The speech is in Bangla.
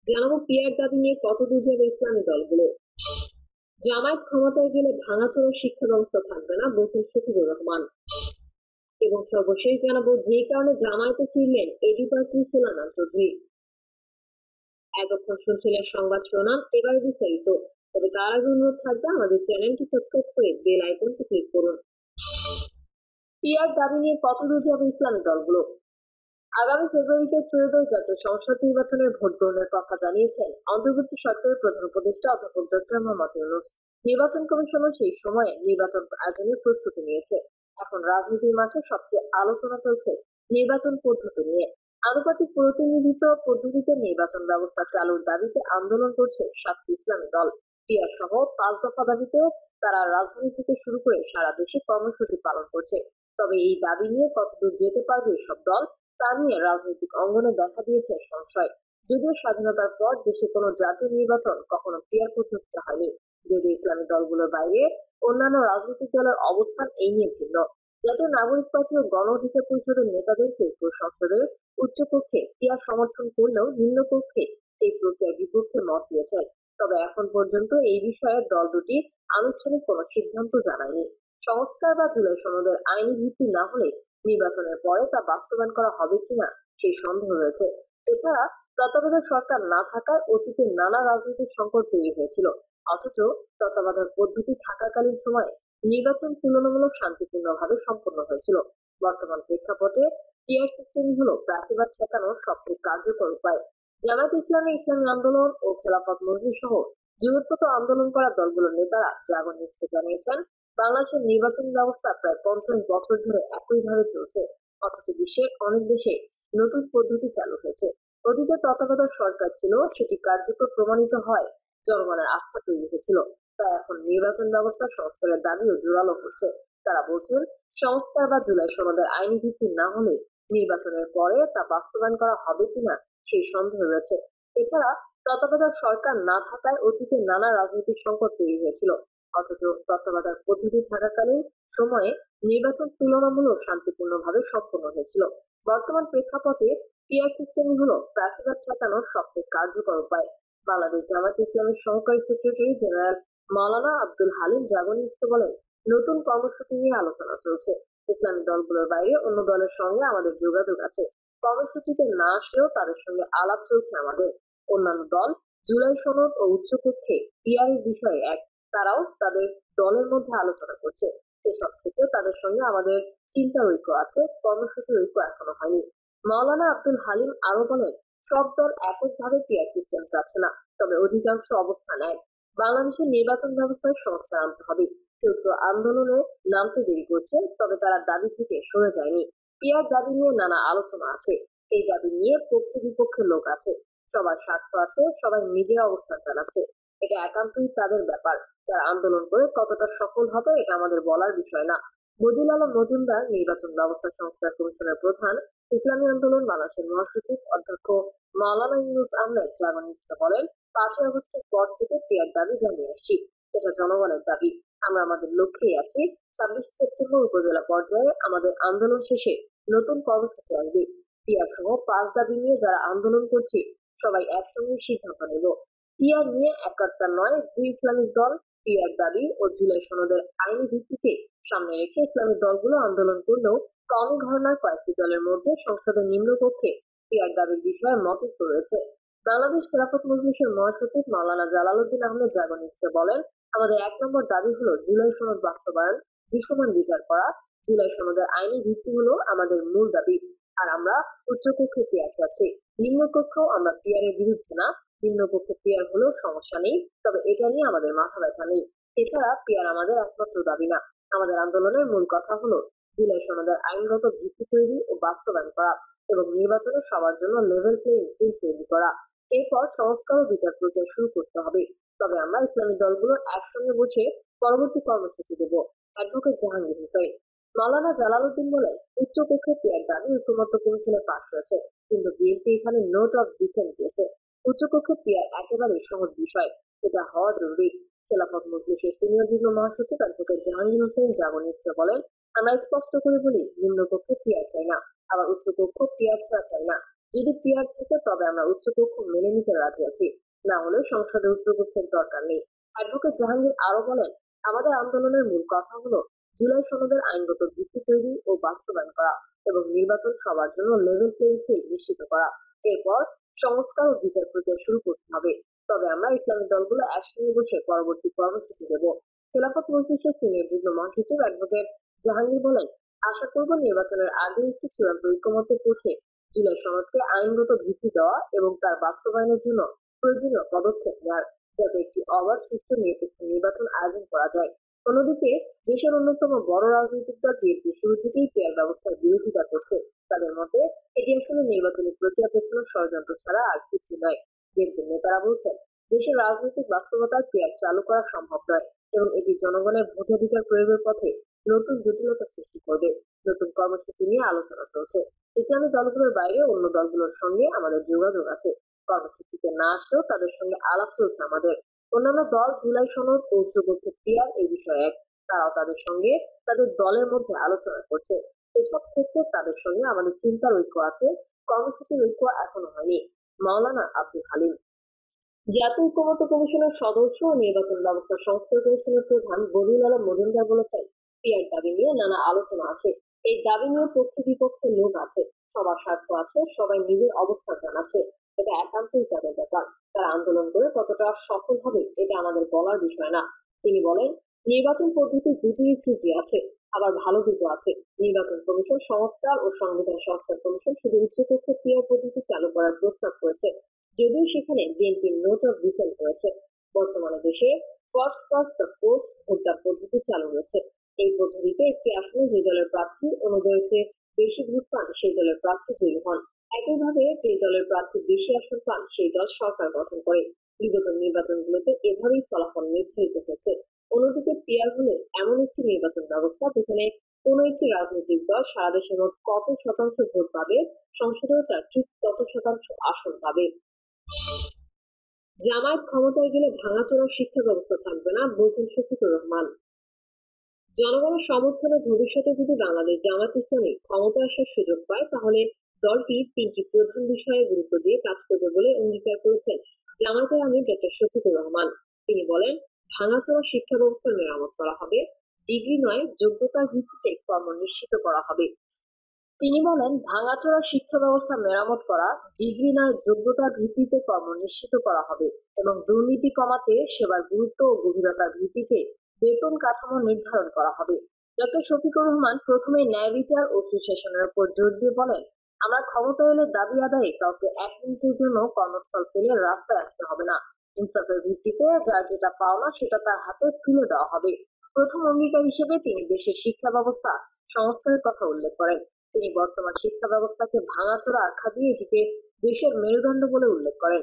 জানাবো পিয়ার দাবি নিয়ে কত দূর যাবে ইসলামী দলগুলো। জামায়াত ক্ষমতায় গেলে ভাঙাচোরা শিক্ষা ব্যবস্থা থাকবে না বলছেন শফিকুর রহমান। এবং সর্বশেষ জানাবো যে কারণে জামায়াতে ফিরলেন এডিপার্টি সুলাইমান চৌধুরী। এতক্ষণ শুনছিলেন সংবাদ শিরোনাম, এবারে বিস্তারিত। তবে তার আগে অনুরোধ থাকবে আমাদের চ্যানেলটি সাবস্ক্রাইব করে বেল আইকনটি ক্লিক করুন। পিয়ার দাবি নিয়ে কত দূর যাবে ইসলামী দলগুলো। আগামী ফেব্রুয়ারিতে ত্রয়োদশ জাতীয় সংসদ নির্বাচনের ভোট গ্রহণের কথা জানিয়েছেন অন্তর্বর্তী সরকারের প্রধান উপদেষ্টা অধ্যাপক ডক্টর মোহাম্মদ ইউনূস। নির্বাচন কমিশনও সেই সময়ে নির্বাচন আয়োজনের প্রস্তুতি নিয়েছে। এখন রাজনীতির মাঠে সবচেয়ে আলোচনা চলছে নির্বাচন পদ্ধতি নিয়ে। আনুপাতিক প্রতিনিধিত্ব পদ্ধতিতে নির্বাচন ব্যবস্থা চালুর দাবিতে আন্দোলন করছে 7টি ইসলামী দল। পিয়ার সহ 5 দফা দাবিতে তারা রাজধানী থেকে শুরু করে সারা দেশে কর্মসূচি পালন করছে। তবে এই দাবি নিয়ে কতদূর যেতে পারবে এসব দল তা নিয়ে রাজনৈতিক অঙ্গনে দেখা দিয়েছে সংশয়। যদিও স্বাধীনতার পর দেশে কোনো জাতীয় নির্বাচন কখনো পিয়ার পদ্ধতিতে হয়নি। যদিও ইসলামী দলগুলোর বাইরে অন্যান্য রাজনৈতিক দলের অবস্থান এই নিয়ে ভিন্ন। জাতীয় নাগরিক পার্টি ও গণ অধিকার পরিষদের নেতাদের কেউ কেউ সংসদের উচ্চকক্ষে পিয়ার সমর্থন করলেও নিম্নকক্ষে এই প্রক্রিয়ার বিপক্ষে মত দিয়েছেন। তবে এখন পর্যন্ত এই বিষয়ে দল দুটি আনুষ্ঠানিক কোনো সিদ্ধান্ত জানায়নি। সংস্কার বা জুলাই সনদের আইনি ভিত্তি না হলে নির্বাচনের পরে তা বাস্তবায়ন করা হবে কিনা সেই সন্দেহ রয়েছে। এছাড়া তত্ত্বাবধায়ক সরকার না থাকায় অতীতে নানা রাজনৈতিক সংকট তৈরি হয়েছিল, অথচ তত্ত্বাবধায়ক পদ্ধতি থাকাকালীন সময়ে নির্বাচন তুলনামূলক শান্তিপূর্ণভাবে সম্পন্ন হয়েছিল। বর্তমান প্রেক্ষাপটে পিয়ার সিস্টেমই হলো ফ্যাসিবাদ ঠেকানোর সবচেয়ে কার্যকর উপায়। জামায়াত ইসলামী, ইসলামী আন্দোলন ও খেলাফত মজলিস সহ যুগোত্তর আন্দোলন করা দলগুলোর নেতারা জাগো নিউজকে জানিয়েছেন, বাংলাদেশের নির্বাচন ব্যবস্থা প্রায় 50 বছর ধরে একইভাবে চলছে, অথচ বিশ্বের অনেক দেশে নতুন পদ্ধতি চালু হয়েছে। অতীতে তত্ত্বাবধায়ক সরকার ছিল, সেটি কার্যকর প্রমাণিত হয়, জনগণের আস্থা তৈরি হয়েছিল। তাই এখন নির্বাচন ব্যবস্থা সংস্কারের দাবিও জোরালো হচ্ছে। তারা বলছেন, সংস্কার বা জুলাই সনদের আইনি ভিত্তি না হলে নির্বাচনের পরে তা বাস্তবায়ন করা হবে কিনা সেই সন্দেহ রয়েছে। এছাড়া তত্ত্বাবধায়ক সরকার না থাকায় অতীতে নানা রাজনৈতিক সংকট তৈরি হয়েছিল, অথচ তত্ত্বাবধায়ক পদ্ধতি থাকাকালীন সময়ে নির্বাচন তুলনামূলক শান্তিপূর্ণভাবে সম্পন্ন হয়েছিল। বর্তমান প্রেক্ষাপটে পিআর সিস্টেমই হলো ফ্যাসিবাদ ঠেকানোর সবচেয়ে কার্যকর উপায়। বাংলাদেশ জামায়াত ইসলামের সহকারী সেক্রেটারি জেনারেল মাওলানা আব্দুল হালিম জাগো নিউজকে বলেন, নতুন কর্মসূচি নিয়ে আলোচনা চলছে। ইসলামী দলগুলোর বাইরে অন্য দলের সঙ্গে আমাদের যোগাযোগ আছে। কর্মসূচিতে না আসলেও তাদের সঙ্গে আলাপ চলছে আমাদের। অন্যান্য দল জুলাই সনদ ও উচ্চকক্ষে পিআর এর বিষয়ে এক, তারাও তাদের দলের মধ্যে আলোচনা করছে। এসব ক্ষেত্রে তাদের সঙ্গে আমাদের চিন্তার ঐক্য আছে, কর্মসূচির ঐক্য এখনো হয়নি। মাওলানা আব্দুল হালিম আরো বলেন, সব দল এককভাবে পিআর সিস্টেম চাচ্ছে না, তবে অধিকাংশ অবস্থান এক। বাংলাদেশের নির্বাচন ব্যবস্থায় সংস্কার আনতে হবে। কেউ কেউ আন্দোলনে নামতে দেরি করছে, তবে তারা দাবি থেকে সরে যায়নি। পিআর দাবি নিয়ে নানা আলোচনা আছে। এই দাবি নিয়ে পক্ষে বিপক্ষে লোক আছে, সবার স্বার্থ আছে, সবাই নিজের অবস্থান জানাচ্ছে। এটা একান্তই তাদের ব্যাপার। তারা আন্দোলন করে কতটা সফল হবে এটা আমাদের বলার বিষয় না। বদিউল আলম মজুমদার, নির্বাচন ব্যবস্থা সংস্কার কমিশনের প্রধান, ইসলামী আন্দোলন বাংলাদেশের মহাসচিব অধ্যক্ষ মাওলানা ইউনূস আহমেদ জাগো নিউজকে বলেন, 5ই আগস্টের পর থেকে পিআর দাবি জানিয়ে আসছি। এটা জনগণের দাবি। আমরা আমাদের লক্ষ্যেই আছি। 26 সেপ্টেম্বর উপজেলা পর্যায়ে আমাদের আন্দোলন শেষে নতুন কর্মসূচি আসবে। পিআর সহ 5 দাবি নিয়ে যারা আন্দোলন করছি সবাই একসঙ্গে সিদ্ধান্ত নেব। পিআর নিয়ে একাত্তর নয়, 2 ইসলামিক দল পিআর দাবি ও জুলাই সনদের আইনি ভিত্তিতে সামনে রেখে ইসলামিক দলগুলো আন্দোলন করলেও কওমি ঘরানার কয়েকটি দলের মধ্যে সংসদের নিম্নকক্ষে পিআর দাবির বিষয়ে মতৈক্য রয়েছে। বাংলাদেশ খেলাফত মজলিসের মহাসচিব মাওলানা জালালউদ্দিন আহমেদ জাগো নিউজকে বলেন, আমাদের 1 নম্বর দাবি হলো জুলাই সনদ বাস্তবায়ন, দৃশ্যমান বিচার করা। জুলাই সনদের আইনি ভিত্তি হলো আমাদের মূল দাবি। আর আমরা উচ্চকক্ষে পিআর চাচ্ছি, নিম্নকক্ষেও আমরা পিআর এর বিরুদ্ধে না। নিম্নকক্ষে পিআর হলেও সমস্যা নেই, তবে এটা নিয়ে আমাদের মাথা ব্যথা নেই। এছাড়া পিআর আমাদের একমাত্র দাবি না। আমাদের আন্দোলনের মূল কথা হলো জুলাই সনদের আইনগত ভিত্তি তৈরি ও বাস্তবায়ন করা এবং নির্বাচনে সবার জন্য লেভেল প্লেইং ফিল্ড তৈরি করা। এরপর সংস্কার ও বিচার প্রক্রিয়া শুরু করতে হবে। তবে আমরা ইসলামী দলগুলো একসঙ্গে বসে পরবর্তী কর্মসূচি দেব। অ্যাডভোকেট জাহাঙ্গীর হোসেন। মাওলানা জালালউদ্দিন বলেন, উচ্চকক্ষে পিআর দাবি ঐকমত্য কমিশনে পাশ হয়েছে, কিন্তু বিএনপি এখানে নোট অফ ডিসেন্ট দিয়েছে। উচ্চকক্ষে পিআর একেবারেই সহজ বিষয়, এটা হওয়া জরুরি। খেলাফত মজলিসের সিনিয়র যুগ্ম মহাসচিব অ্যাডভোকেট জাহাঙ্গীর হোসেন জাগো নিউজকে বলেন, আমরা স্পষ্ট করে বলি, নিম্নকক্ষে পিআর চাই না, আবার উচ্চকক্ষ পিআর ছাড়া চাই না। যদি পিয়ার থাকে তবে আমরা উচ্চকক্ষ মেনে নিতে রাজি আছি, না হলে সংসদে উচ্চকক্ষের দরকার নেই। অ্যাডভোকেট জাহাঙ্গীর আরো বলেন, আমাদের আন্দোলনের মূল কথা হলো জুলাই সনদের আইনগত ভিত্তি তৈরি ও বাস্তবায়ন করা এবং নির্বাচন সবার জন্য লেভেল প্লেইং ফিল্ড নিশ্চিত করা। এরপর সংস্কার ও বিচার প্রক্রিয়া শুরু করতে হবে। তবে আমরা ইসলামিক দলগুলো একসঙ্গে বসে পরবর্তী কর্মসূচি দেব। খেলাফত মজলিসের সিনিয়র যুগ্ম মহাসচিব অ্যাডভোকেট জাহাঙ্গীর বলেন, আশা করব নির্বাচনের আগে একটি চূড়ান্ত ঐকমত্যে পৌঁছে জুলাই সনদকে আইনগত ভিত্তি দেওয়া এবং তার বাস্তবায়নের জন্য প্রয়োজনীয় পদক্ষেপ নেওয়ার, যাতে একটি অবাধ সুষ্ঠু নিরপেক্ষ নির্বাচন আয়োজন করা যায়। অন্যদিকে দেশের অন্যতম বড় রাজনৈতিক দল বিএনপি শুরু থেকেই পিয়ার ব্যবস্থার বিরোধিতা করছে। তাদের মতে এটি আসলে নির্বাচনী প্রক্রিয়া পেছানোর ষড়যন্ত্র ছাড়া আর কিছু নয়। বিএনপির নেতারা বলছেন, দেশের রাজনৈতিক বাস্তবতায় পিয়ার চালু করা সম্ভব নয় এবং এটি জনগণের ভোটাধিকার প্রয়োগের পথে নতুন জটিলতা সৃষ্টি করবে। নতুন কর্মসূচি নিয়ে আলোচনা চলছে। ইসলামী দলগুলোর বাইরে অন্য দলগুলোর সঙ্গে আমাদের যোগাযোগ আছে। কর্মসূচিতে না আসলেও তাদের সঙ্গে আলাপ চলছে আমাদের। অন্যান্য দল জুলাই সনদ ও উচ্চকক্ষ পিয়ার এই বিষয়ে এক, তারাও তাদের সঙ্গে তাদের দলের মধ্যে আলোচনা করছে। এসব ক্ষেত্রে তাদের সঙ্গে আমাদের চিন্তার ঐক্য আছে, কর্মসূচির ঐক্য এখনো হয়নি। মাওলানা আব্দুল হালিম। জাতীয় ঐকমত্য কমিশনের সদস্য ও নির্বাচন ব্যবস্থা সংস্কার কমিশনের প্রধান বদিউল আলম মজুমদার বলেছেন, পিয়ার দাবি নিয়ে নানা আলোচনা আছে। এই দাবি নিয়ে পক্ষ বিপক্ষে লোক আছে, সবার স্বার্থ আছে, সবাই নিজের অবস্থান জানাচ্ছে। এটা একান্তই তাদের ব্যাপার। তারা আন্দোলন করে কতটা সফল হবে এটা আমাদের বলার বিষয় না। তিনি বলেন, নির্বাচন পদ্ধতির দুটি ত্রুটি আছে, আবার ভালো দিকও আছে। নির্বাচন কমিশন সংস্কার ও সংবিধান সংস্কার কমিশন শুধু উচ্চকক্ষ পিয়ার পদ্ধতি চালু করার প্রস্তাব করেছে, যদিও সেখানে বিএনপির নোট অফ ডিসেন্ট রয়েছে। বর্তমানে দেশে first past the post voter পদ্ধতি চালু রয়েছে। এই পদ্ধতিতে একটি আসনে যে দলের প্রার্থী অন্যদের চেয়ে বেশি ভোট পান সেই দলের প্রার্থী জয়ী হন। একইভাবে যে দলের প্রার্থী বেশি আসন পান সেই দল সরকার গঠন করে। বিগত নির্বাচনগুলোতে এভাবেই ফলাফল নির্ধারিত হয়েছে। অন্যদিকে পিয়ার হলে এমন একটি নির্বাচন ব্যবস্থা যেখানে কোন একটি রাজনৈতিক দল সারা দেশে মোট কত শতাংশ ভোট পাবে, সংসদেও তার ঠিক তত শতাংশ আসন পাবে। জামায়াত ক্ষমতায় গেলে ভাঙাচোরা শিক্ষা ব্যবস্থা থাকবে না, বলছেন শফিকুর রহমান। জনগণের সমর্থনে ভবিষ্যতে যদি বাংলাদেশ জামায়াত ইসলামী ক্ষমতায় আসার সুযোগ পায় তাহলে দলটি তিনটি প্রধান বিষয়ে গুরুত্ব দিয়ে কাজ করবে বলে অঙ্গীকার করেছেন জামায়াতের আমির ডক্টর শফিকুর রহমান। তিনি বলেন, ভাঙাচোরা শিক্ষা ব্যবস্থার মেরামত করা হবে, ডিগ্রি নয় যোগ্যতার ভিত্তিতে কর্ম নিশ্চিত করা হবে। তিনি বলেন, ভাঙাচোরা শিক্ষা ব্যবস্থা মেরামত করা, ডিগ্রি নয় যোগ্যতার ভিত্তিতে কর্ম নিশ্চিত করা হবে এবং দুর্নীতি কমাতে সেবার গুরুত্ব ও গভীরতার ভিত্তিতে বেতন কাঠামো নির্ধারণ করা হবে। ডক্টর শফিকুর রহমান প্রথমে ন্যায় বিচার ও সুশাসনের উপর জোর দিয়ে বলেন, আমরা ক্ষমতা এলে দাবি আদায়ে কাউকে এক মিনিটের জন্য কর্মস্থল ফেলে রাস্তায় আসতে হবে না। ইনসাফের ভিত্তিতে যার যেটা পাওনা সেটা তার হাতে তুলে দেওয়া হবে। প্রথম অঙ্গীকার হিসেবে তিনি দেশের শিক্ষা ব্যবস্থা সংস্কারের কথা উল্লেখ করেন। তিনি বর্তমান শিক্ষা ব্যবস্থাকে ভাঙাচোরা আখ্যা দিয়ে এটিকে দেশের মেরুদণ্ড বলে উল্লেখ করেন।